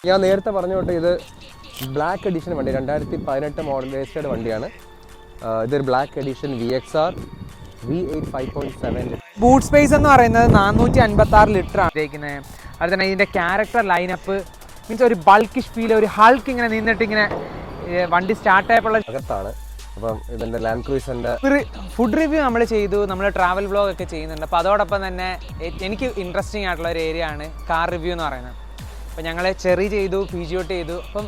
ഞാൻ നേരത്തെ പറഞ്ഞോട്ടെ ഇത് ബ്ലാക്ക് എഡിഷൻ വണ്ടി 2018 മോഡൽ രജിസ്റ്റേർഡ് വണ്ടിയാണ്. ഇതൊരു black edition VXR V8 5.7. Boot space എന്ന് പറയുന്നത് 456 ലിറ്റർ ആണ് ഉപയോഗിക്കുന്നത്. അതുപോലെ തന്നെ ഇതിൻ്റെ ക്യാരക്ടർ ലൈനപ്പ് മീൻസ് ഒരു ബൾക്കിഷ് ഫീൽ, ഒരു ഹൾക്ക് ഇങ്ങനെ നിന്നിട്ട് ഇങ്ങനെ വണ്ടി സ്റ്റാർട്ട് ആയപ്പോൾ അകത്താണ്. അപ്പം ഇതിൻ്റെ ലാൻഡ് ക്രൂസറിൻ്റെ ഫുഡ് റിവ്യൂ നമ്മൾ ചെയ്തു, നമ്മൾ ട്രാവൽ വ്ലോഗ് ഒക്കെ ചെയ്യുന്നുണ്ട്. അപ്പോൾ അതോടൊപ്പം തന്നെ എനിക്ക് ഇൻട്രസ്റ്റിംഗ് ആയിട്ടുള്ള ഒരു ഏരിയ ആണ് കാർ റിവ്യൂ എന്ന് പറയുന്നത്. അപ്പോൾ ഞങ്ങൾ ചെറി ചെയ്തു, പിജിയോട്ട് ചെയ്തു. അപ്പം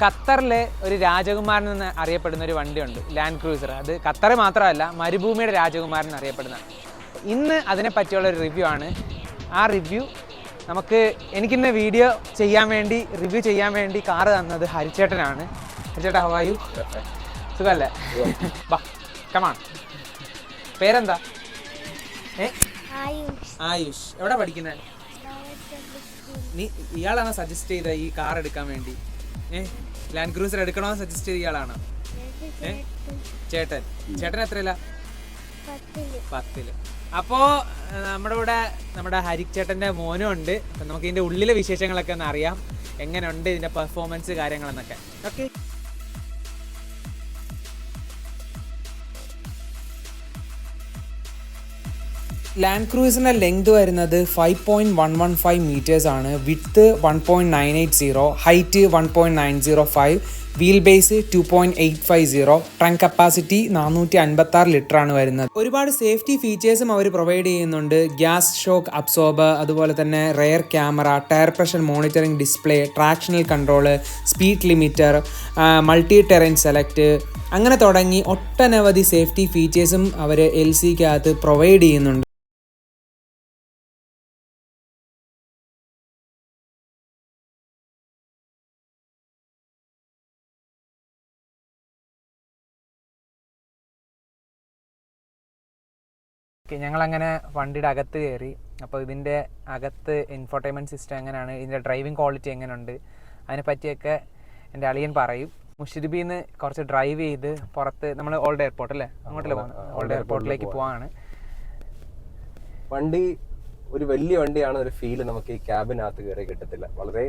ഖത്തറിലെ ഒരു രാജകുമാരൻ എന്ന് അറിയപ്പെടുന്ന ഒരു വണ്ടിയുണ്ട്, ലാൻഡ് ക്രൂസർ. അത് ഖത്തർ മാത്രമല്ല, മരുഭൂമിയുടെ രാജകുമാരൻ എന്നറിയപ്പെടുന്നതാണ്. ഇന്ന് അതിനെ പറ്റിയുള്ള ഒരു റിവ്യൂ ആണ്. ആ റിവ്യൂ എനിക്കിന്ന് റിവ്യൂ ചെയ്യാൻ വേണ്ടി കാറ് തന്നത് ഹരിച്ചേട്ടനാണ്. ഹരിച്ചേട്ടാ, ഹൗ ആർ യു? സുഖല്ലേ? ബാ കമാൺ. പേരെന്താ? ആയുഷ്. എവിടെ പഠിക്കുന്നത്? ഇയാളാണോ സജസ്റ്റ് ചെയ്ത ഈ കാർ എടുക്കാൻ വേണ്ടി? ലാൻഡ് ക്രൂസർ എടുക്കണമെന്ന് സജസ്റ്റ് ചെയ്ത ഇയാളാണോ? ചേട്ടൻ എത്രയില്ല? 10ല്. അപ്പോൾ നമ്മുടെ ഹരിച്ചേട്ടൻ്റെ മോനും ഉണ്ട്. അപ്പം നമുക്ക് ഇതിൻ്റെ ഉള്ളിലെ വിശേഷങ്ങളൊക്കെ ഒന്ന് അറിയാം, എങ്ങനെയുണ്ട് ഇതിൻ്റെ പെർഫോമൻസ് കാര്യങ്ങളെന്നൊക്കെ. ഓക്കെ. ലാൻഡ് ക്രൂസറിൻ്റെ ലെങ്ത് വരുന്നത് 5.115 മീറ്റേഴ്സ് ആണ്. Width 1.980, height 1.905, wheel base 2.850, trunk capacity 456 litre ആണ് വരുന്നത്. ഒരുപാട് സേഫ്റ്റി ഫീച്ചേഴ്സും അവർ പ്രൊവൈഡ് ചെയ്യുന്നുണ്ട്. ഗ്യാസ് ഷോക്ക് അബ്സോർബർ, അതുപോലെ തന്നെ rear camera, tyre pressure monitoring display, tractional control, speed limiter, multi terrain select, അങ്ങനെ തുടങ്ങി ഒട്ടനവധി സേഫ്റ്റി ഫീച്ചേഴ്സും അവർ LCക്കകത്ത് പ്രൊവൈഡ് ചെയ്യുന്നുണ്ട്. ഞങ്ങളങ്ങനെ വണ്ടിയുടെ അകത്ത് കയറി. അപ്പോൾ ഇതിൻ്റെ അകത്ത് ഇൻഫോർടൈൻമെൻറ്റ് സിസ്റ്റം എങ്ങനെയാണ്, ഇതിൻ്റെ ഡ്രൈവിംഗ് ക്വാളിറ്റി എങ്ങനെയുണ്ട്, അതിനെ പറ്റിയൊക്കെ എൻ്റെ അളിയൻ പറയും. മുഷിരിബിയിൽ നിന്ന് കുറച്ച് ഡ്രൈവ് ചെയ്ത് പുറത്ത് നമ്മൾ ഓൾഡ് എയർപോർട്ട് അല്ലേ, അങ്ങോട്ടല്ലേ പോകുന്നത്? ഓൾഡ് എയർപോർട്ടിലേക്ക് പോവാണ്. വണ്ടി ഒരു വലിയ വണ്ടിയാണ്, ഒരു ഫീല് നമുക്ക് ഈ ക്യാബിനകത്ത് കയറി കിട്ടത്തില്ല. വളരെ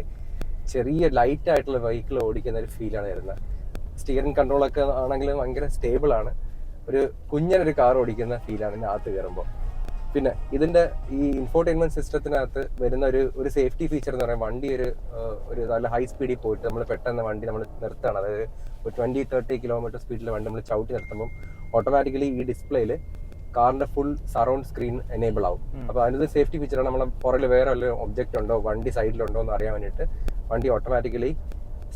ചെറിയ ലൈറ്റ് ആയിട്ടുള്ള വെഹിക്കിൾ ഓടിക്കുന്ന ഒരു ഫീലാണ് വരുന്നത്. സ്റ്റിയറിംഗ് കൺട്രോളൊക്കെ ആണെങ്കിലും ഭയങ്കര സ്റ്റേബിളാണ്. ഒരു കുഞ്ഞനൊരു കാർ ഓടിക്കുന്ന ഫീലാണ് ഇതിനകത്ത് കയറുമ്പോൾ. പിന്നെ ഇതിൻ്റെ ഈ ഇൻഫോർടൈൻമെന്റ് സിസ്റ്റത്തിനകത്ത് വരുന്ന ഒരു സേഫ്റ്റി ഫീച്ചർ എന്ന് പറയുമ്പോൾ വണ്ടി ഒരു നല്ല ഹൈ സ്പീഡിൽ പോയിട്ട് നമ്മൾ പെട്ടെന്ന് വണ്ടി നമ്മൾ നിർത്തുകയാണ്. അതായത് ഒരു 20-30 കിലോമീറ്റർ സ്പീഡിൽ വണ്ടി നമ്മൾ ചവിട്ടി നിർത്തുമ്പോൾ ഓട്ടോമാറ്റിക്കലി ഈ ഡിസ്പ്ലേയിൽ കാറിന്റെ ഫുൾ സറൗണ്ട് സ്ക്രീൻ എനേബിൾ ആവും. അപ്പോൾ അതിനൊരു സേഫ്റ്റി ഫീച്ചറാണ്. നമ്മളെ പുറകിൽ വേറെ വല്ല ഒബ്ജക്റ്റ് ഉണ്ടോ, വണ്ടി സൈഡിലുണ്ടോ എന്ന് അറിയാൻ വേണ്ടിയിട്ട് വണ്ടി ഓട്ടോമാറ്റിക്കലി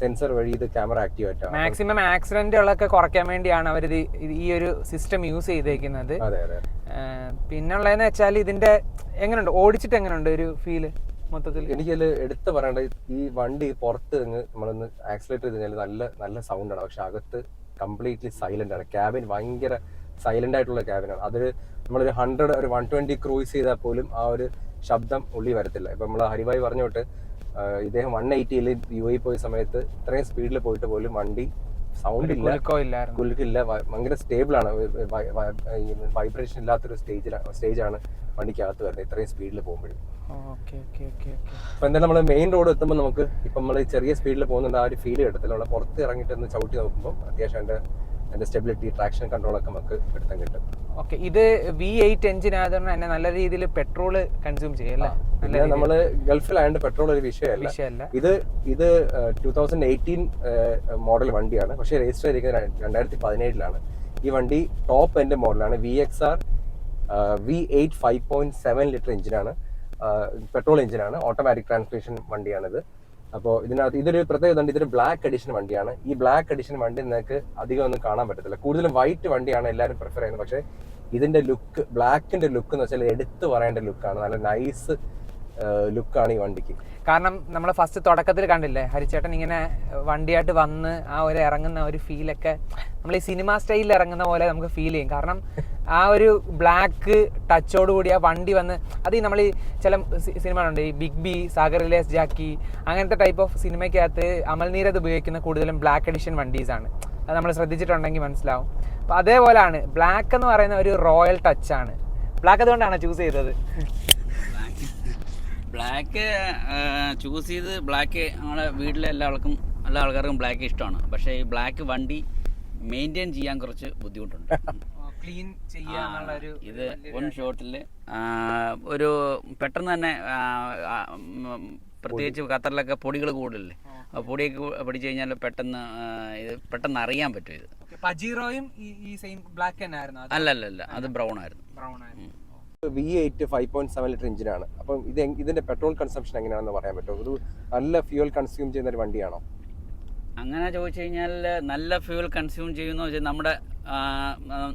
സെൻസർ വഴി ഇത് ക്യാമറ ആക്റ്റീവ് ആയിട്ടാണ്. മാക്സിമം ആക്സിഡന്റുകളൊക്കെ കുറയ്ക്കാൻ വേണ്ടിയാണ് അവർ ഈ ഒരു സിസ്റ്റം യൂസ് ചെയ്തേക്കുന്നത്. പിന്നുള്ളതെന്ന് വെച്ചാൽ ഇതിന്റെ എങ്ങനെയുണ്ട്, ഓടിച്ചിട്ട് എങ്ങനെയുണ്ട് ഒരു ഫീല് മൊത്തത്തിൽ? എനിക്കതിൽ എടുത്ത് പറയേണ്ടത് ഈ വണ്ടി പുറത്ത് നമ്മളൊന്ന് ആക്സിലേറ്റ് ചെയ്ത് കഴിഞ്ഞാൽ നല്ല നല്ല സൗണ്ടാണ്, പക്ഷെ അകത്ത് കംപ്ലീറ്റ്ലി സൈലന്റ് ആണ്. ക്യാബിൻ ഭയങ്കര സൈലന്റ് ആയിട്ടുള്ള ക്യാബിനാണ്. അതിൽ നമ്മളൊരു 120 ക്രൂസ് ചെയ്താൽ പോലും ആ ഒരു ശബ്ദം ഉള്ളി വരത്തില്ല. ഇപ്പം നമ്മൾ ഹരിഭായി പറഞ്ഞോട്ട് ഇദ്ദേഹം 180-ൽ UAE പോയ സമയത്ത് ഇത്രയും സ്പീഡിൽ പോയിട്ട് പോലും വണ്ടി സൗണ്ട് ഇല്ല, കുലുക്കില്ല, ഭയങ്കര സ്റ്റേബിൾ ആണ്. വൈബ്രേഷൻ ഇല്ലാത്തൊരു സ്റ്റേജാണ് വണ്ടിക്കകത്ത് വരുന്നത് ഇത്രയും സ്പീഡിൽ പോകുമ്പോഴും. അപ്പൊ എന്തായാലും നമ്മൾ മെയിൻ റോഡ് എത്തുമ്പോൾ നമുക്ക് ഇപ്പം നമ്മൾ ചെറിയ സ്പീഡിൽ പോകുന്നുണ്ട് ആ ഒരു ഫീൽ കിട്ടത്തില്ല. നമ്മൾ പുറത്ത് ഇറങ്ങിയിട്ട് ഒന്ന് ചവിട്ടി നോക്കുമ്പോൾ അത്യാവശ്യം അതിന്റെ സ്റ്റെബിലിറ്റി, ട്രാക്ഷൻ കൺട്രോളൊക്കെ നമുക്ക് എടുത്താൻ കിട്ടും. ഓക്കെ. ഇത് V8 എഞ്ചിൻ ആയതുകൊണ്ട് തന്നെ നല്ല രീതിയിൽ പെട്രോൾ കൺസ്യൂം ചെയ്യല്ലേ? നമ്മള് ഗൾഫിലായതുകൊണ്ട് പെട്രോൾ ഒരു വിഷയമല്ല. ഇത് 2018 മോഡൽ വണ്ടിയാണ്, പക്ഷെ രജിസ്റ്റർ ചെയ്തിരിക്കുന്നത് 2017-ലാണ്. ഈ വണ്ടി ടോപ്പ് എൻഡ് മോഡലാണ്. VXR V8 5.7 ലിറ്റർ എഞ്ചിനാണ്, പെട്രോൾ എഞ്ചിനാണ്, ഓട്ടോമാറ്റിക് ട്രാൻസ്മിഷൻ വണ്ടിയാണിത്. അപ്പോൾ ഇതിനകത്ത് ഇതൊരു പ്രത്യേകത ഉണ്ട്, ഇതൊരു ബ്ലാക്ക് എഡിഷൻ വണ്ടിയാണ്. ഈ ബ്ലാക്ക് എഡിഷൻ വണ്ടി നിങ്ങൾക്ക് അധികം ഒന്നും കാണാൻ പറ്റത്തില്ല. കൂടുതലും വൈറ്റ് വണ്ടിയാണ് എല്ലാവരും പ്രിഫർ ചെയ്യുന്നത്. പക്ഷേ ഇതിന്റെ ലുക്ക്, ബ്ലാക്കിന്റെ ലുക്ക് എന്ന് വെച്ചാൽ എടുത്തു പറയേണ്ട ലുക്കാണ്. നല്ല നൈസ് ലുക്കാണ് ഈ വണ്ടിക്ക്. കാരണം നമ്മൾ ഫസ്റ്റ് തുടക്കത്തിൽ കണ്ടില്ലേ, ഹരിച്ചേട്ടൻ ഇങ്ങനെ വണ്ടിയായിട്ട് വന്ന് ആ ഒരു ഇറങ്ങുന്ന ഒരു ഫീലൊക്കെ നമ്മൾ ഈ സിനിമ സ്റ്റൈലിൽ ഇറങ്ങുന്ന പോലെ നമുക്ക് ഫീൽ ചെയ്യും. കാരണം ആ ഒരു ബ്ലാക്ക് ടച്ചോട് കൂടി ആ വണ്ടി വന്ന്, അത് നമ്മൾ ഈ ചില സിനിമകളുണ്ട്, ഈ ബിഗ് ബി, സാഗർ റിലേസ് ജാക്കി, അങ്ങനത്തെ ടൈപ്പ് ഓഫ് സിനിമയ്ക്കകത്ത് അമൽ നീരദ് ഉപയോഗിക്കുന്ന കൂടുതലും ബ്ലാക്ക് എഡിഷൻ വണ്ടീസാണ്. അത് നമ്മൾ ശ്രദ്ധിച്ചിട്ടുണ്ടെങ്കിൽ മനസ്സിലാവും. അപ്പോൾ അതേപോലെയാണ് ബ്ലാക്ക് എന്ന് പറയുന്ന ഒരു റോയൽ ടച്ചാണ്. ബ്ലാക്ക് അതുകൊണ്ടാണ് ചൂസ് ചെയ്തത്. ബ്ലാക്ക് ചൂസ് ചെയ്ത് ബ്ലാക്ക് നമ്മളെ വീട്ടിലെ എല്ലാ ആൾക്കാർക്കും ബ്ലാക്ക് ഇഷ്ടമാണ്. പക്ഷേ ഈ ബ്ലാക്ക് വണ്ടി മെയിൻറ്റെയിൻ ചെയ്യാൻ കുറച്ച് ബുദ്ധിമുട്ടുണ്ട്. ക്ലീൻ ചെയ്യാന്നുള്ള ഒരു ഇത് വൺ ഷോട്ടിൽ ഒരു പെട്ടെന്ന് തന്നെ പ്രത്യേകിച്ച് ഖത്തറിലൊക്കെ പൊടികൾ കൂടുതലല്ലേ, പൊടിയൊക്കെ പിടിച്ചു കഴിഞ്ഞാൽ പെട്ടെന്ന് അറിയാൻ പറ്റും. ഇത് പജീറോയും ഈ സെയിം ബ്ലാക്ക് തന്നെ ആയിരുന്നു? അല്ലല്ല, അത് ബ്രൗൺ ആയിരുന്നു. V8 5.7 ലിറ്റർ എഞ്ചിനാണ്. അപ്പം ഇതിന്റെ പെട്രോൾ കൺസംഷൻ എങ്ങനെയാണെന്ന് പറയാൻ പറ്റുമോ? ഒരു നല്ല ഫ്യൂൽ കൺസ്യൂം ചെയ്യുന്ന ഒരു വണ്ടിയാണോ? അങ്ങനെ ചോദിച്ചു കഴിഞ്ഞാൽ നല്ല ഫ്യൂൽ കൺസ്യൂം ചെയ്യുന്ന വെച്ചാൽ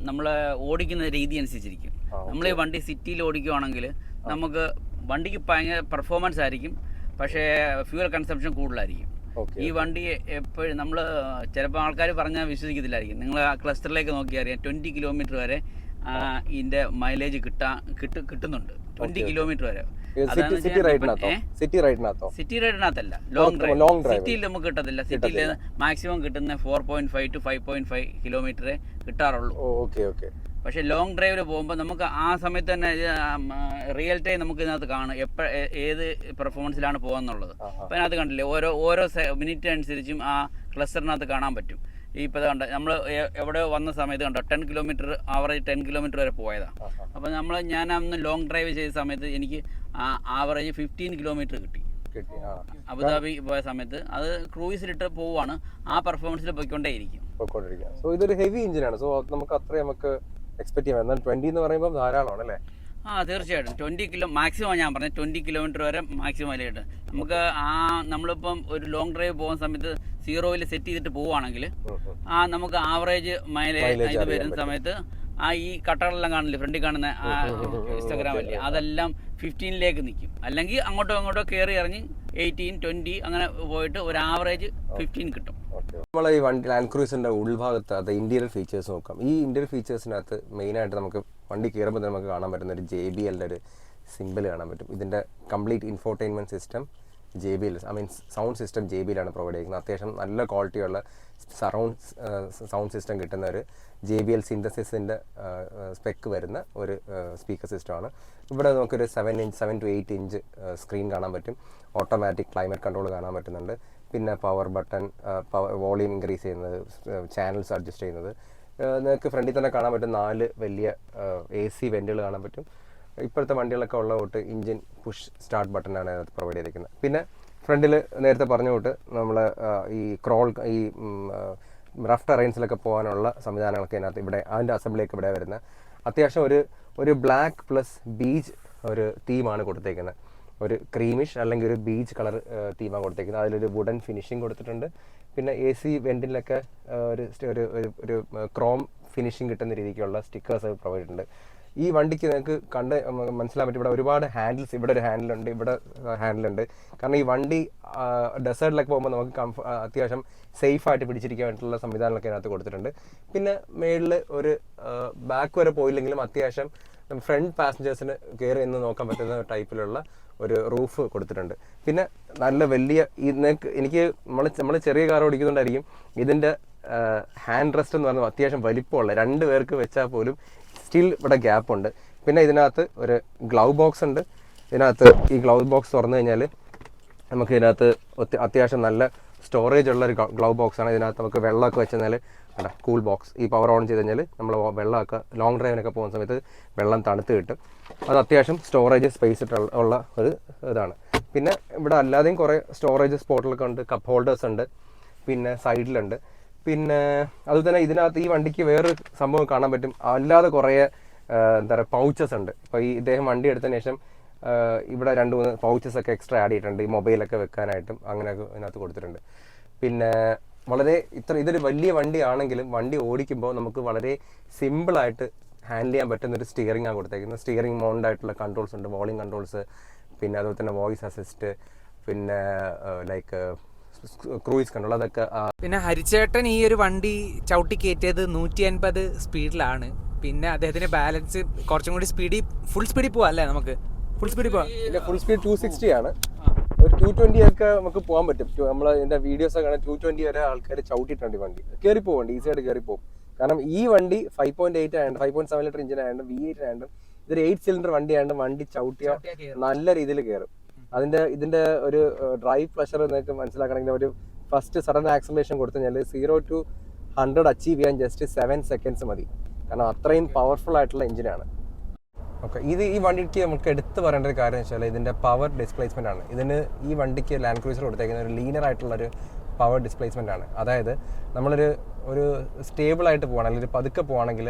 നമ്മൾ ഓടിക്കുന്ന രീതി അനുസരിച്ചിരിക്കും. നമ്മൾ ഈ വണ്ടി സിറ്റിയിൽ ഓടിക്കുകയാണെങ്കിൽ നമുക്ക് വണ്ടിക്ക് ഭയങ്കര പെർഫോമൻസ് ആയിരിക്കും, പക്ഷേ ഫ്യൂൽ കൺസംഷൻ കൂടുതലായിരിക്കും. ഈ വണ്ടി എപ്പോഴും നമ്മൾ ചിലപ്പോൾ ആൾക്കാർ പറഞ്ഞാൽ വിശ്വസിക്കത്തില്ലായിരിക്കും. നിങ്ങൾ ആ ക്ലസ്റ്ററിലേക്ക് നോക്കിയാൽ അറിയാം 20 കിലോമീറ്റർ വരെ ഇതിന്റെ മൈലേജ് കിട്ടുന്നുണ്ട്. 20 കിലോമീറ്റർ വരെ. സിറ്റി റൈഡിനകത്തല്ല, ലോങ് ഡ്രൈവ്. സിറ്റിയിൽ നമുക്ക് കിട്ടത്തില്ല. സിറ്റിയിൽ മാക്സിമം കിട്ടുന്ന 4.5 to 5.5 കിലോമീറ്ററേ കിട്ടാറുള്ളൂ. പക്ഷെ ലോങ് ഡ്രൈവിൽ പോകുമ്പോൾ നമുക്ക് ആ സമയത്ത് തന്നെ റിയൽ ടൈം നമുക്ക് ഇതിനകത്ത് കാണും ഏത് പെർഫോമൻസിലാണ് പോകുന്നുള്ളത്. അപ്പം അതിനകത്ത് കണ്ടില്ലേ, ഓരോ മിനിറ്റ് അനുസരിച്ചും ആ ക്ലസ്റ്ററിനകത്ത് കാണാൻ പറ്റും. ഇപ്പോൾ കണ്ട നമ്മൾ എവിടെ വന്ന സമയത്ത് കണ്ടോ 10 കിലോമീറ്റർ ആവറേജ് 10 കിലോമീറ്റർ വരെ പോയതാണ്. അപ്പോൾ ഞാൻ അന്ന് ലോങ് ഡ്രൈവ് ചെയ്ത സമയത്ത് എനിക്ക് ആവറേജ് 15 കിലോമീറ്റർ കിട്ടി. അബുദാബി പോയ സമയത്ത് അത് ക്രൂയിസിലിട്ട് പോവുകയാണ്, ആ പെർഫോമൻസിൽ പോയിക്കൊണ്ടേയിരിക്കും. സോ ഇതൊരു ഹെവി എഞ്ചിനാണ്. സോ നമുക്ക് അത്രയും നമുക്ക് എക്സ്പെക്ട് ചെയ്യാം. എന്നാൽ 20 എന്ന് പറയുമ്പോൾ ധാരാളമാണ് അല്ലേ? തീർച്ചയായിട്ടും 20 മാക്സിമം ഞാൻ പറഞ്ഞത് 20 കിലോമീറ്റർ വരെ മാക്സിമം മൈലേജ് നമുക്ക്. നമ്മളിപ്പം ഒരു ലോങ് ഡ്രൈവ് പോകുന്ന സമയത്ത് 0-ൽ സെറ്റ് ചെയ്തിട്ട് പോവുകയാണെങ്കിൽ നമുക്ക് ആവറേജ് മൈലേജ് ഇത് വരുന്ന സമയത്ത് ഈ കട്ടകളെല്ലാം കാണില്ലേ, ഫ്രണ്ടിൽ കാണുന്ന ഇൻസ്റ്റാഗ്രാം അല്ലേ, അതെല്ലാം 15ലേക്ക് നിൽക്കും. അല്ലെങ്കിൽ അങ്ങോട്ടോ കയറി ഇറങ്ങി 18, 20 അങ്ങനെ പോയിട്ട് ഒരു ആവറേജ് 15 കിട്ടും. നമ്മളെ ഈ വണ്ടി ലാൻഡ് ക്രൂസിന്റെ ഉൾഭാഗത്ത് അത് ഇന്റീരിയർ ഫീച്ചേഴ്സ് നോക്കാം. ഈ ഇന്റീരിയർ ഫീച്ചേഴ്സിനകത്ത് മെയിനായിട്ട് നമുക്ക് വണ്ടി കയറുമ്പോൾ നമുക്ക് കാണാൻ പറ്റുന്ന ഒരു JBL ഒരു സിമ്പിൾ കാണാൻ പറ്റും. ഇതിന്റെ complete infotainment system JBL, sound system JBL ആണ് പ്രൊവൈഡ് ചെയ്യുന്നത്. അത്യാവശ്യം നല്ല ക്വാളിറ്റിയുള്ള സൗണ്ട് സിസ്റ്റം കിട്ടുന്ന ഒരു JBL സിന്തസിസിൻ്റെ സ്പെക്ക് വരുന്ന ഒരു സ്പീക്കർ സിസ്റ്റമാണ്. ഇവിടെ നമുക്കൊരു 7 to 8 ഇഞ്ച് സ്ക്രീൻ കാണാൻ പറ്റും. ഓട്ടോമാറ്റിക് ക്ലൈമറ്റ് കൺട്രോൾ കാണാൻ പറ്റുന്നുണ്ട്. പിന്നെ പവർ ബട്ടൺ, വോളിയം ഇൻക്രീസ് ചെയ്യുന്നത്, ചാനൽസ് അഡ്ജസ്റ്റ് ചെയ്യുന്നത്. നിങ്ങൾക്ക് ഫ്രണ്ടിൽ തന്നെ കാണാൻ പറ്റും 4 വലിയ AC വെൻറ്റുകൾ കാണാൻ പറ്റും. ഇപ്പോഴത്തെ വണ്ടികളൊക്കെ ഉള്ള തൊട്ട് ഇഞ്ചിൻ പുഷ് സ്റ്റാർട്ട് ബട്ടനാണ് അതിനകത്ത് പ്രൊവൈഡ് ചെയ്തിരിക്കുന്നത്. പിന്നെ ഫ്രണ്ടിൽ നേരത്തെ പറഞ്ഞ തൊട്ട് നമ്മൾ ഈ റഫ് ടെറൈൻസിലൊക്കെ പോകാനുള്ള സംവിധാനങ്ങളൊക്കെ അതിനകത്ത് അതിൻ്റെ അസംബ്ലിയൊക്കെ ഇവിടെ വരുന്നത്. അത്യാവശ്യം ഒരു ബ്ലാക്ക് പ്ലസ് ബീച്ച് ഒരു തീമാണ് കൊടുത്തേക്കുന്നത്. ഒരു ക്രീമിഷ് അല്ലെങ്കിൽ ഒരു ബീച്ച് കളർ തീമാണ് കൊടുത്തേക്കുന്നത്. അതിലൊരു വുഡൻ ഫിനിഷിങ് കൊടുത്തിട്ടുണ്ട്. പിന്നെ AC വെൻറ്റിലൊക്കെ ഒരു ക്രോം ഫിനിഷിങ് കിട്ടുന്ന രീതിക്കുള്ള സ്റ്റിക്കേഴ്സ് പ്രൊവൈഡ് ചെയ്തിട്ടുണ്ട്. ഈ വണ്ടിക്ക് നിങ്ങൾക്ക് മനസ്സിലാൻ പറ്റും, ഇവിടെ ഒരുപാട് ഹാൻഡിൽസ്, ഇവിടെ ഒരു ഹാൻഡിലുണ്ട്, ഇവിടെ ഹാൻഡിലുണ്ട്. കാരണം ഈ വണ്ടി ഡെസേർട്ടിലൊക്കെ പോകുമ്പോൾ നമുക്ക് അത്യാവശ്യം സേഫായിട്ട് പിടിച്ചിരിക്കാൻ വേണ്ടിയിട്ടുള്ള സംവിധാനങ്ങളൊക്കെ അതിനകത്ത് കൊടുത്തിട്ടുണ്ട്. പിന്നെ മേളിൽ ഒരു ബാക്ക് വരെ പോയില്ലെങ്കിലും അത്യാവശ്യം ഫ്രണ്ട് പാസഞ്ചേഴ്സിന് കയറി എന്ന് നോക്കാൻ പറ്റുന്ന ടൈപ്പിലുള്ള ഒരു റൂഫ് കൊടുത്തിട്ടുണ്ട്. പിന്നെ നല്ല വലിയ എനിക്ക് നമ്മൾ ചെറിയ കാർ ഓടിക്കുന്നുണ്ടായിരിക്കും ഇതിൻ്റെ ഹാൻഡ് റെസ്റ്റ് എന്ന് പറഞ്ഞാൽ അത്യാവശ്യം വലിപ്പമുള്ള 2 പേർക്ക് വെച്ചാൽ പോലും സ്റ്റിൽ ഇവിടെ ഗ്യാപ്പ് ഉണ്ട്. പിന്നെ ഇതിനകത്ത് ഒരു ഗ്ലൗ ബോക്സ് ഉണ്ട്. ഇതിനകത്ത് ഈ ഗ്ലൗ ബോക്സ് തുറന്നു കഴിഞ്ഞാൽ നമുക്ക് ഇതിനകത്ത് അത്യാവശ്യം നല്ല സ്റ്റോറേജ് ഉള്ള ഒരു ഗ്ലൗ ബോക്സാണ്. ഇതിനകത്ത് നമുക്ക് വെള്ളമൊക്കെ വെച്ച് കഴിഞ്ഞാൽ കൂൾ ബോക്സ്, ഈ പവർ ഓൺ ചെയ്ത് കഴിഞ്ഞാൽ നമ്മൾ വെള്ളമൊക്കെ ലോങ് ഡ്രൈവിനൊക്കെ പോകുന്ന സമയത്ത് വെള്ളം തണുത്ത് കിട്ടും. അത് അത്യാവശ്യം സ്റ്റോറേജ് സ്പേസ് ഉള്ള ഒരു ഇതാണ്. പിന്നെ ഇവിടെ അല്ലാതെയും കുറേ സ്റ്റോറേജ് സ്പോട്ടിലൊക്കെ ഉണ്ട്, കപ്പ് ഹോൾഡേഴ്സ് ഉണ്ട്, പിന്നെ സൈഡിലുണ്ട്. പിന്നെ അതുപോലെ തന്നെ ഇതിനകത്ത് ഈ വണ്ടിക്ക് വേറൊരു സംഭവം കാണാൻ പറ്റും, അല്ലാതെ കുറേ എന്താ പറയുക പൗച്ചസ് ഉണ്ട്. ഇപ്പോൾ ഇദ്ദേഹം വണ്ടി എടുത്തതിന് ശേഷം ഇവിടെ 2-3 പൗച്ചസ് ഒക്കെ എക്സ്ട്രാ ആഡ് ചെയ്തിട്ടുണ്ട്, ഈ മൊബൈലൊക്കെ വെക്കാനായിട്ടും അങ്ങനെയൊക്കെ ഇതിനകത്ത് കൊടുത്തിട്ടുണ്ട്. പിന്നെ ഇതൊരു വലിയ വണ്ടിയാണെങ്കിലും വണ്ടി ഓടിക്കുമ്പോൾ നമുക്ക് വളരെ സിമ്പിളായിട്ട് ഹാൻഡിൽ ചെയ്യാൻ പറ്റുന്നൊരു സ്റ്റിയറിംഗ് ആണ് കൊടുത്തേക്കുന്നത്. സ്റ്റിയറിംഗ് മൗണ്ട് ആയിട്ടുള്ള കൺട്രോൾസ് ഉണ്ട്, വോളിയം കൺട്രോൾസ്, പിന്നെ അതുപോലെ തന്നെ വോയിസ് അസിസ്റ്റ്, പിന്നെ ലൈക്ക് ക്രൂയിസ് കൺട്രോൾ, അതൊക്കെ. പിന്നെ ഹരിച്ചേട്ടൻ ഈ ഒരു വണ്ടി ചവിട്ടി കയറ്റിയത് 150 സ്പീഡിലാണ്. പിന്നെ അദ്ദേഹത്തിന് ബാലൻസ് കുറച്ചും കൂടി ഫുൾ സ്പീഡിൽ പോവാം അല്ലേ? നമുക്ക് ഫുൾ സ്പീഡിൽ പോവാം. ഫുൾ സ്പീഡ് 260 ആണ്. ഒരു 220 ഒക്കെ നമുക്ക് പോകാൻ പറ്റും. നമ്മൾ ഇതിന്റെ വീഡിയോസ് ഒക്കെ 220 വരെ ആൾക്കാർ ചവിട്ടിയിട്ടുണ്ട്. വണ്ടി കയറി പോകണ്ട, ഈസിയായിട്ട് കയറി പോകും. കാരണം ഈ വണ്ടി 5.8 ആയതുകൊണ്ട് 5.7 ലിറ്റർ എഞ്ചിൻ ആയതുകൊണ്ട് V8 ആയതുകൊണ്ട് ഇതൊരു 8 സിലിണ്ടർ വണ്ടി ആയതുകൊണ്ട് വണ്ടി ചവിട്ടിയ നല്ല രീതിയിൽ കയറും. ഇതിൻ്റെ ഒരു ഡ്രൈവ് പ്രഷർ നിങ്ങൾക്ക് മനസ്സിലാക്കണമെങ്കിൽ ഒരു ഫസ്റ്റ് സഡൻ ആക്സലറേഷൻ കൊടുത്തു കഴിഞ്ഞാൽ 0 to 100 അച്ചീവ് ചെയ്യാൻ ജസ്റ്റ് 7 seconds മതി. കാരണം അത്രയും പവർഫുൾ ആയിട്ടുള്ള എഞ്ചിനാണ്. ഓക്കെ, ഈ വണ്ടിക്ക് നമുക്ക് എടുത്ത് പറയേണ്ട ഒരു കാര്യം എന്ന് വെച്ചാൽ ഇതിൻ്റെ പവർ ഡിസ്പ്ലേസ്മെൻ്റ് ആണ്. ഈ വണ്ടിക്ക് ലാൻഡ് ക്രൂസർ കൊടുത്തേക്കുന്ന ഒരു ലീനർ ആയിട്ടുള്ളൊരു പവർ ഡിസ്പ്ലേസ്മെൻ്റ് ആണ്. അതായത് നമ്മളൊരു സ്റ്റേബിളായിട്ട് പോകണം, അല്ലെങ്കിൽ പതുക്കെ പോകണമെങ്കിൽ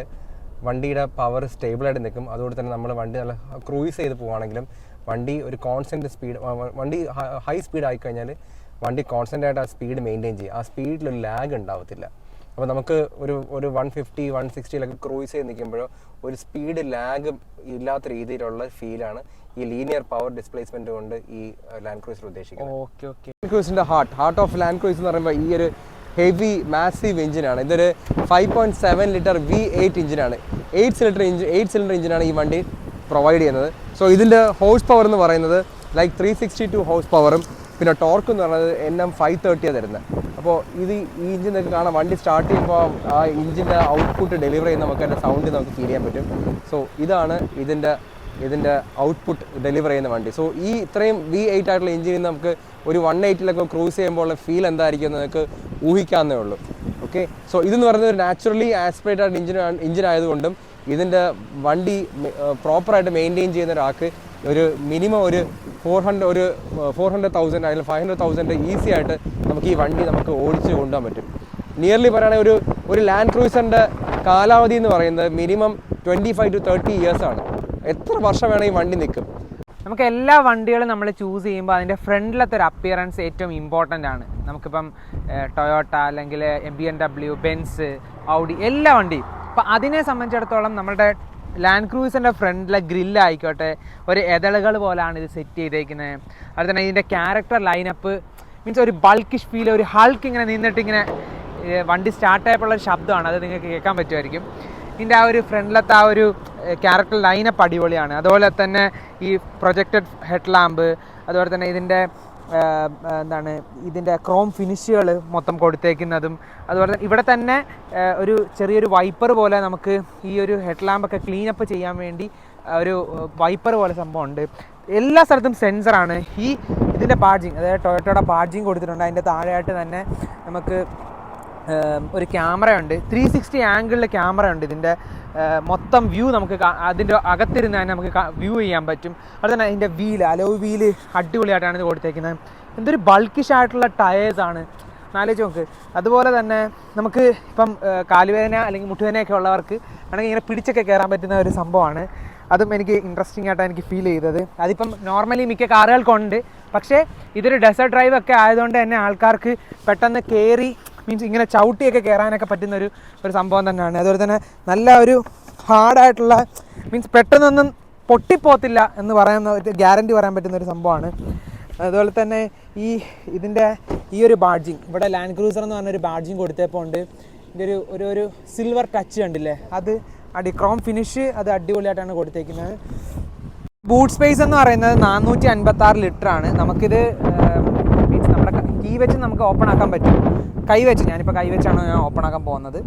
വണ്ടിയുടെ പവർ സ്റ്റേബിളായിട്ട് നിൽക്കും. അതുകൊണ്ട് തന്നെ നമ്മൾ വണ്ടി നല്ല ക്രൂയിസ് ചെയ്ത് പോവുകയാണെങ്കിലും വണ്ടി ഒരു കോൺസ്റ്റൻറ്റ് സ്പീഡ്, വണ്ടി ഹൈ സ്പീഡ് ആയിക്കഴിഞ്ഞാൽ വണ്ടി കോൺസ്റ്റൻ്റ് ആയിട്ട് ആ സ്പീഡ് മെയിൻറ്റെയിൻ ചെയ്യും. ആ സ്പീഡിലൊരു ലാഗ് ഉണ്ടാവത്തില്ല. അപ്പോൾ നമുക്ക് ഒരു 150, 160 ക്രൂയിസ് ചെയ്ത് നിൽക്കുമ്പോഴോ ഒരു സ്പീഡ് ലാഗ് ഇല്ലാത്ത രീതിയിലുള്ള ഫീലാണ് ഈ ലീനിയർ പവർ ഡിസ്പ്ലേസ്മെന്റ് കൊണ്ട് ഈ ലാൻഡ് ക്രൂസർ ഉദ്ദേശിക്കുന്നത്. ലാൻഡ് ക്രൂസിന്റെ ഹാർട്ട് ഓഫ് ലാൻഡ് ക്രൂസ് എന്ന് പറയുമ്പോൾ ഈ ഒരു ഹെവി മാസീവ് എഞ്ചിനാണ്. ഇതൊരു 5.7 ലിറ്റർ V8 എഞ്ചിനാണ്. 8 സിലിണ്ടർ എഞ്ചിനാണ് ഈ വണ്ടി പ്രൊവൈഡ് ചെയ്യുന്നത്. സോ ഇതിൻ്റെ ഹോഴ്സ് പവർ എന്ന് പറയുന്നത് 362 ഹോഴ്സ് പവറും പിന്നെ ടോർക്ക് എന്ന് പറയുന്നത് NM 530 തരുന്നത്. അപ്പോൾ ഈ എഞ്ചിൻ നിങ്ങൾക്ക് കാണാം, വണ്ടി സ്റ്റാർട്ട് ചെയ്യുമ്പോൾ ആ എഞ്ചിൻ്റെ ഔട്ട്പുട്ട് ഡെലിവർ ചെയ്യുന്ന നമുക്ക് അതിൻ്റെ സൗണ്ട് നമുക്ക് ഫീൽ ചെയ്യാൻ പറ്റും. സോ ഇതാണ് ഇതിൻ്റെ ഔട്ട്പുട്ട് ഡെലിവർ ചെയ്യുന്ന വണ്ടി. സോ ഈ ഇത്രയും V8 ആയിട്ടുള്ള എഞ്ചിനിൽ നമുക്ക് ഒരു 180 ക്രൂസ് ചെയ്യുമ്പോൾ ഫീൽ എന്തായിരിക്കും എന്ന് നിങ്ങൾക്ക് ഊഹിക്കാവുന്നേ ഉള്ളൂ. ഓക്കെ, സോ ഇതെന്ന് പറയുന്നത് ഒരു നാച്ചുറലി ആസ്പിറേറ്റഡ് എഞ്ചിൻ ആയതുകൊണ്ടും ഇതിൻ്റെ വണ്ടി പ്രോപ്പറായിട്ട് മെയിൻറ്റെയിൻ ചെയ്യുന്ന ഒരാൾക്ക് ഒരു മിനിമം ഒരു 400,000 അല്ലെങ്കിൽ 500,000 ഈസി ആയിട്ട് നമുക്ക് ഈ വണ്ടി നമുക്ക് ഓടിച്ച് കൊണ്ടുപോകാൻ പറ്റും. നിയർലി പറയുകയാണെങ്കിൽ ഒരു ലാൻഡ് ക്രൂസറിൻ്റെ കാലാവധി എന്ന് പറയുന്നത് മിനിമം 25 to 30 years ആണ്. എത്ര വർഷം വേണമെങ്കിൽ ഈ വണ്ടി നിൽക്കും. നമുക്ക് എല്ലാ വണ്ടികളും നമ്മൾ ചൂസ് ചെയ്യുമ്പോൾ അതിൻ്റെ ഫ്രണ്ടിലത്തെ ഒരു അപ്പിയറൻസ് ഏറ്റവും ഇമ്പോർട്ടൻ്റ് ആണ്. നമുക്കിപ്പം ടൊയോട്ട അല്ലെങ്കിൽ BMW, ബെൻസ്, ഔഡി എല്ലാ വണ്ടിയും. അപ്പോൾ അതിനെ സംബന്ധിച്ചിടത്തോളം നമ്മളുടെ ലാൻഡ് ക്രൂസിൻ്റെ ഫ്രണ്ടിലെ ഗ്രില്ലായിക്കോട്ടെ ഒരു എതളുകൾ പോലെയാണ് ഇത് സെറ്റ് ചെയ്തേക്കുന്നത്. അതുപോലെ തന്നെ ഇതിൻ്റെ ക്യാരക്ടർ ലൈനപ്പ് മീൻസ് ഒരു ബൾക്കിഷ് ഫീൽ, ഒരു ഹൾക്ക് ഇങ്ങനെ നിന്നിട്ട് ഇങ്ങനെ വണ്ടി സ്റ്റാർട്ടായപ്പോഴുള്ള ഒരു ശബ്ദമാണ്, അത് നിങ്ങൾക്ക് കേൾക്കാൻ പറ്റുമായിരിക്കും. ഇതിൻ്റെ ആ ഒരു ഫ്രണ്ടിലത്തെ ആ ഒരു ക്യാരക്ടർ ലൈനപ്പ് അടിപൊളിയാണ്. അതുപോലെ തന്നെ ഈ പ്രൊജക്റ്റഡ് ഹെഡ് ലാമ്പ്, അതുപോലെ തന്നെ ഇതിൻ്റെ ക്രോം ഫിനിഷുകൾ മൊത്തം കൊടുത്തേക്കുന്നതും, അതുപോലെ തന്നെ ഇവിടെ തന്നെ ഒരു ചെറിയൊരു വൈപ്പർ പോലെ നമുക്ക് ഈ ഒരു ഹെഡ് ലാമ്പൊക്കെ ക്ലീനപ്പ് ചെയ്യാൻ വേണ്ടി ഒരു വൈപ്പർ പോലെ സംഭവമുണ്ട്. എല്ലാ സ്ഥലത്തും സെൻസറാണ്. ഇതിൻ്റെ ബാഡ്ജിങ്, അതായത് ടൊയോട്ടയുടെ ബാഡ്ജിങ് കൊടുത്തിട്ടുണ്ട്. അതിൻ്റെ താഴെയായിട്ട് തന്നെ നമുക്ക് ഒരു ക്യാമറയുണ്ട്, 360 ആംഗിളിൽ ക്യാമറ ഉണ്ട്. ഇതിൻ്റെ മൊത്തം വ്യൂ നമുക്ക് അതിൻ്റെ അകത്തിരുന്ന് തന്നെ നമുക്ക് വ്യൂ ചെയ്യാൻ പറ്റും. അതുപോലെ തന്നെ അതിൻ്റെ അലോയ് വീല് അടിപൊളിയായിട്ടാണ് ഇത് കൊടുത്തേക്കുന്നത്. എന്തൊരു ബൾക്കിഷ് ആയിട്ടുള്ള ടയേഴ്സാണ്, ആലോചിച്ച് നോക്ക്. അതുപോലെ തന്നെ നമുക്ക് ഇപ്പം കാലുവേദന അല്ലെങ്കിൽ മുട്ടുവേദനയൊക്കെ ഉള്ളവർക്ക് ആണെങ്കിൽ ഇങ്ങനെ പിടിച്ചൊക്കെ കയറാൻ പറ്റുന്ന ഒരു സംഭവമാണ്. അതും എനിക്ക് ഇൻട്രസ്റ്റിംഗ് ആയിട്ടാണ് എനിക്ക് ഫീൽ ചെയ്തത്. അതിപ്പം നോർമലി മിക്ക കാറുകൾക്കുണ്ട്, പക്ഷേ ഇതൊരു ഡെസേർട്ട് ഡ്രൈവ് ഒക്കെ ആയതുകൊണ്ട് തന്നെ ആൾക്കാർക്ക് പെട്ടെന്ന് കയറി മീൻസ് ഇങ്ങനെ ചവിട്ടിയൊക്കെ കയറാനൊക്കെ പറ്റുന്നൊരു സംഭവം തന്നെയാണ്. അതുപോലെ തന്നെ നല്ല ഒരു ഹാർഡായിട്ടുള്ള മീൻസ് പെട്ടെന്നൊന്നും പൊട്ടിപ്പോത്തില്ല എന്ന് പറയുന്ന ഒരു ഗ്യാരണ്ടി പറയാൻ പറ്റുന്നൊരു സംഭവമാണ്. അതുപോലെ തന്നെ ഇതിൻ്റെ ഈ ഒരു ബാഡ്ജിങ്, ഇവിടെ ലാൻഡ് ക്രൂസർ എന്ന് പറഞ്ഞൊരു ബാഡ്ജിങ് കൊടുത്തപ്പോൾ ഉണ്ട്. ഇതിൻ്റെ ഒരു സിൽവർ ടച്ച് കണ്ടില്ലേ, അത് ക്രോം ഫിനിഷ്, അത് അടിപൊളിയായിട്ടാണ് കൊടുത്തേക്കുന്നത്. ബൂട്ട് സ്പേസ് എന്ന് പറയുന്നത് 456 ലിറ്ററാണ്. നമുക്കിത് മീൻസ് നമ്മുടെ കീ വെച്ച് നമുക്ക് ഓപ്പൺ ആക്കാൻ പറ്റും. ഞാനിപ്പോൾ കൈ വെച്ചാണ് ഞാൻ ഓപ്പൺ ആക്കാൻ പോകുന്നത്.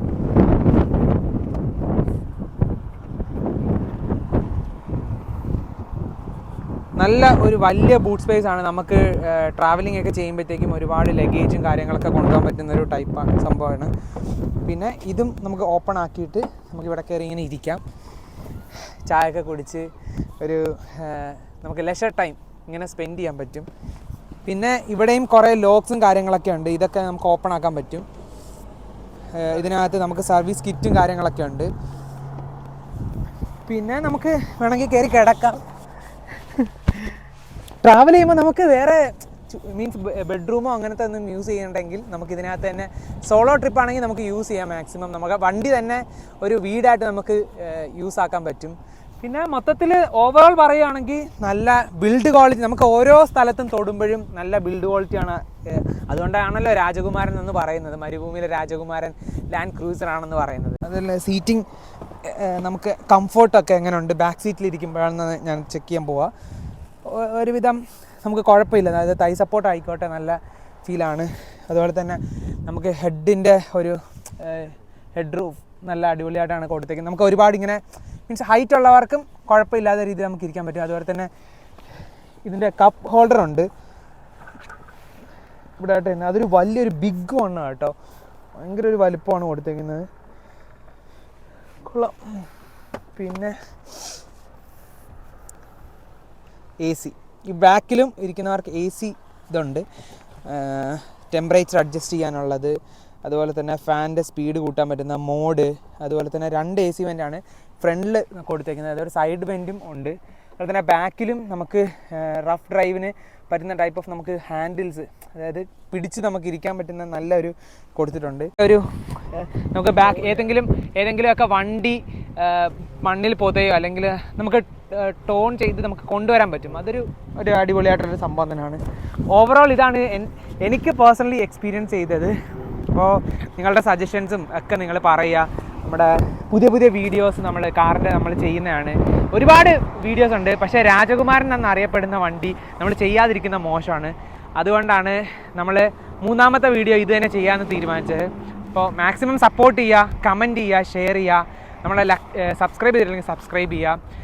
നല്ല ഒരു വലിയ ബൂട്ട് സ്പേസ് ആണ്. നമുക്ക് ട്രാവലിംഗ് ഒക്കെ ചെയ്യുമ്പോഴത്തേക്കും ഒരുപാട് ലഗേജും കാര്യങ്ങളൊക്കെ കൊണ്ടുപോകാൻ പറ്റുന്ന ഒരു ടൈപ്പാണ് സംഭവമാണ്. പിന്നെ ഇതും നമുക്ക് ഓപ്പൺ ആക്കിയിട്ട് നമുക്കിവിടെ കയറി ഇങ്ങനെ ഇരിക്കാം, ചായയൊക്കെ കുടിച്ച് നമുക്ക് ലെഷർ ടൈം ഇങ്ങനെ സ്പെൻഡ് ചെയ്യാൻ പറ്റും. പിന്നെ ഇവിടെയും കുറേ ലോക്സും കാര്യങ്ങളൊക്കെ ഉണ്ട്, ഇതൊക്കെ നമുക്ക് ഓപ്പൺ ആക്കാൻ പറ്റും. ഇതിനകത്ത് നമുക്ക് സർവീസ് കിറ്റും കാര്യങ്ങളൊക്കെ ഉണ്ട്. പിന്നെ നമുക്ക് വേണമെങ്കിൽ കയറി കിടക്കാം. ട്രാവൽ ചെയ്യുമ്പോൾ നമുക്ക് വേറെ മീൻസ് ബെഡ്റൂമോ അങ്ങനത്തെ ഒന്നും യൂസ് ചെയ്യണമെങ്കിൽ നമുക്ക് ഇതിനകത്ത് തന്നെ സോളോ ട്രിപ്പാണെങ്കിൽ നമുക്ക് യൂസ് ചെയ്യാം. മാക്സിമം നമുക്ക് വണ്ടി തന്നെ ഒരു വീടായിട്ട് നമുക്ക് യൂസ് ആക്കാൻ പറ്റും. പിന്നെ മൊത്തത്തിൽ ഓവറോൾ പറയുകയാണെങ്കിൽ നല്ല ബിൽഡ് ക്വാളിറ്റി, നമുക്ക് ഓരോ സ്ഥലത്തും തൊടുമ്പോഴും നല്ല ബിൽഡ് ക്വാളിറ്റിയാണ്. അതുകൊണ്ടാണല്ലോ രാജകുമാരൻ എന്ന് പറയുന്നത്, മരുഭൂമിയിലെ രാജകുമാരൻ ലാൻഡ് ക്രൂസർ ആണെന്ന് പറയുന്നത്. അതുപോലെ സീറ്റിംഗ് നമുക്ക് കംഫോർട്ടൊക്കെ എങ്ങനെയുണ്ട്, ബാക്ക് സീറ്റിലിരിക്കുമ്പോഴാണെന്ന് ഞാൻ ചെക്ക് ചെയ്യാൻ പോവാം. ഒരുവിധം നമുക്ക് കുഴപ്പമില്ല, അതായത് തൈ സപ്പോർട്ട് ആയിക്കോട്ടെ നല്ല ഫീലാണ്. അതുപോലെ തന്നെ നമുക്ക് ഹെഡിൻ്റെ ഒരു ഹെഡ് റൂഫ് നല്ല അടിപൊളിയായിട്ടാണ് കൊടുത്തേക്കുന്നത്. നമുക്ക് ഒരുപാട് ഇങ്ങനെ മീൻസ് ഹൈറ്റ് ഉള്ളവർക്കും കുഴപ്പമില്ലാത്ത രീതിയിൽ നമുക്ക് ഇരിക്കാൻ പറ്റും. അതുപോലെ തന്നെ ഇതിൻ്റെ കപ്പ് ഹോൾഡർ ഉണ്ട് ഇവിടെ ആയിട്ട് തന്നെ. അതൊരു വലിയൊരു ബിഗ് വണ്ണാണ് കേട്ടോ, ഭയങ്കര ഒരു വലിപ്പമാണ് കൊടുത്തേക്കുന്നത്, കൊള്ളാം. പിന്നെ എ സി, ഈ ബാക്കിലും ഇരിക്കുന്നവർക്ക് എ സി ഇതുണ്ട്, ടെമ്പറേച്ചർ അഡ്ജസ്റ്റ് ചെയ്യാനുള്ളത്, അതുപോലെ തന്നെ ഫാനിൻ്റെ സ്പീഡ് കൂട്ടാൻ പറ്റുന്ന മോഡ്, അതുപോലെ തന്നെ 2 AC വെൻ്റാണ് ഫ്രണ്ടിൽ കൊടുത്തേക്കുന്നത്, അതൊരു സൈഡ് വെൻറ്റും ഉണ്ട്. അതുപോലെ തന്നെ ബാക്കിലും നമുക്ക് റഫ് ഡ്രൈവിന് പറ്റുന്ന ടൈപ്പ് ഓഫ് നമുക്ക് ഹാൻഡിൽസ്, അതായത് പിടിച്ച് നമുക്ക് ഇരിക്കാൻ പറ്റുന്ന നല്ലൊരു കൊടുത്തിട്ടുണ്ട്. നമുക്ക് ബാക്ക് ഏതെങ്കിലും ഒക്കെ വണ്ടി മണ്ണിൽ പോവുകയോ അല്ലെങ്കിൽ നമുക്ക് ടോൺ ചെയ്ത് നമുക്ക് കൊണ്ടുവരാൻ പറ്റും. അതൊരു അടിപൊളിയായിട്ടൊരു സംഭവം തന്നെയാണ്. ഓവറോൾ ഇതാണ് എനിക്ക് പേഴ്സണലി എക്സ്പീരിയൻസ് ചെയ്തത്. അപ്പോൾ നിങ്ങളുടെ സജഷൻസും ഒക്കെ നിങ്ങൾ പറയുക. നമ്മുടെ പുതിയ വീഡിയോസ് നമ്മൾ ചെയ്യുന്നതാണ്. ഒരുപാട് വീഡിയോസ് ഉണ്ട്, പക്ഷേ രാജകുമാരൻ എന്നറിയപ്പെടുന്ന വണ്ടി നമ്മൾ ചെയ്യാതിരിക്കുന്ന മോശമാണ്. അതുകൊണ്ടാണ് നമ്മൾ 3ാമത്തെ വീഡിയോ ഇത് തന്നെ ചെയ്യാമെന്ന് തീരുമാനിച്ചത്. അപ്പോൾ മാക്സിമം സപ്പോർട്ട് ചെയ്യുക, കമൻറ്റ് ചെയ്യുക, ഷെയർ ചെയ്യുക, നമ്മളെ സബ്സ്ക്രൈബ് ചെയ്തില്ലെങ്കിൽ സബ്സ്ക്രൈബ് ചെയ്യുക.